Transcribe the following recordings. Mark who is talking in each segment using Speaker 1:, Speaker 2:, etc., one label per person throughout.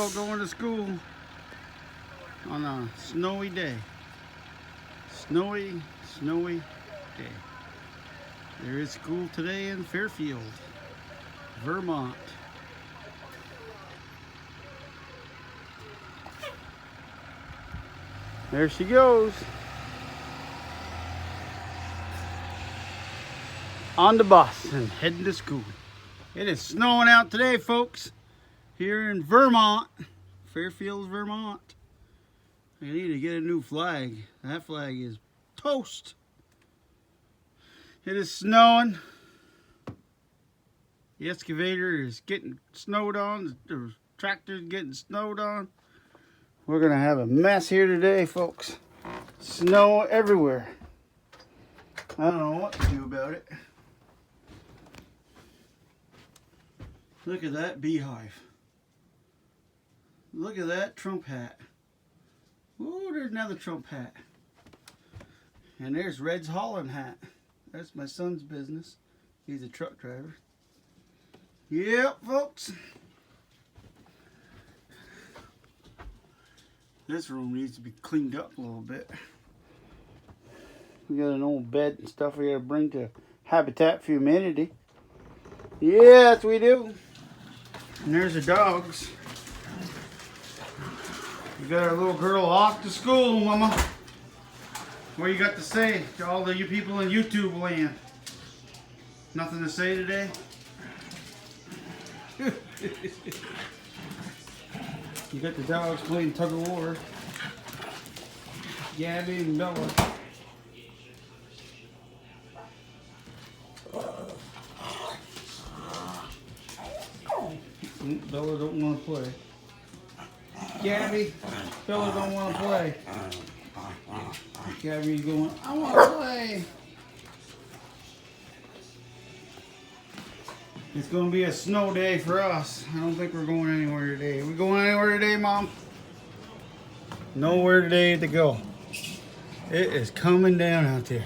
Speaker 1: all going to school on a snowy day. Snowy day. There is school today in Fairfield, Vermont. There she goes. On the bus and heading to school. It is snowing out today, folks, here in Vermont, Fairfield, Vermont. I need to get a new flag. That flag is toast. It is snowing. The excavator is getting snowed on. The tractor's getting snowed on. We're gonna have a mess here today, folks. Snow everywhere. I don't know what to do about it. Look at that beehive. Look at that Trump hat. Ooh, there's another Trump hat. And there's Red's Holland hat. That's my son's business. He's a truck driver. Yep, folks. This room needs to be cleaned up a little bit. We got an old bed and stuff we gotta bring to Habitat for Humanity. Yes, we do. And there's the dogs. We got our little girl off to school, Mama. What you got to say to all the you people in YouTube land? Nothing to say today? You got the dogs playing tug of war. Gabby and Bella. Bella don't want to play. Gabby, Bella don't want to play. Gabby's going, I want to play. It's going to be a snow day for us. I don't think we're going anywhere today. Are we going anywhere today, Mom? Nowhere today to go. It is coming down out there.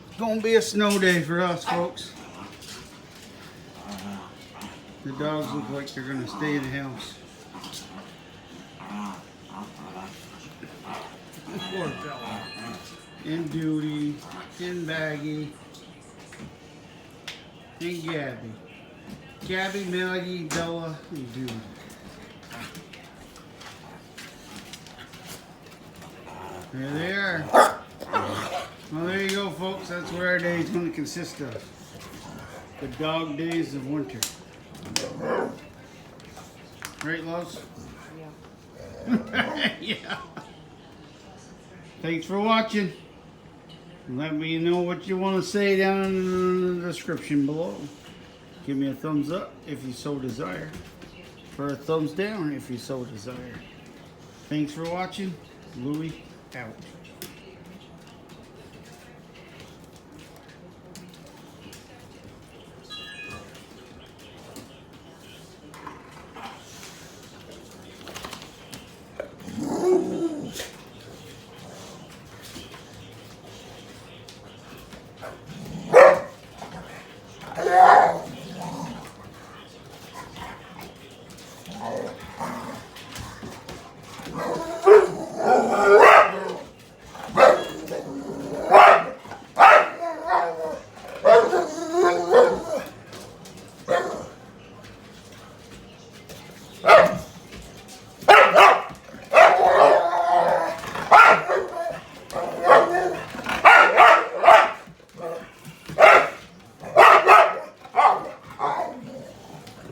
Speaker 1: It's going to be a snow day for us, folks. The dogs look like they're going to stay in the house. Poor fella. And Duty, and Baggy, and Gabby. Gabby, Maggie, Bella, and Duty. There they are. Well, there you go, folks. That's what our day is going to consist of. The dog days of winter. Right, loves? Yeah. Yeah. Thanks for watching. Let me know what you want to say down in the description below. Give me a thumbs up if you so desire. Or a thumbs down if you so desire. Thanks for watching. Louie out.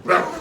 Speaker 2: Right.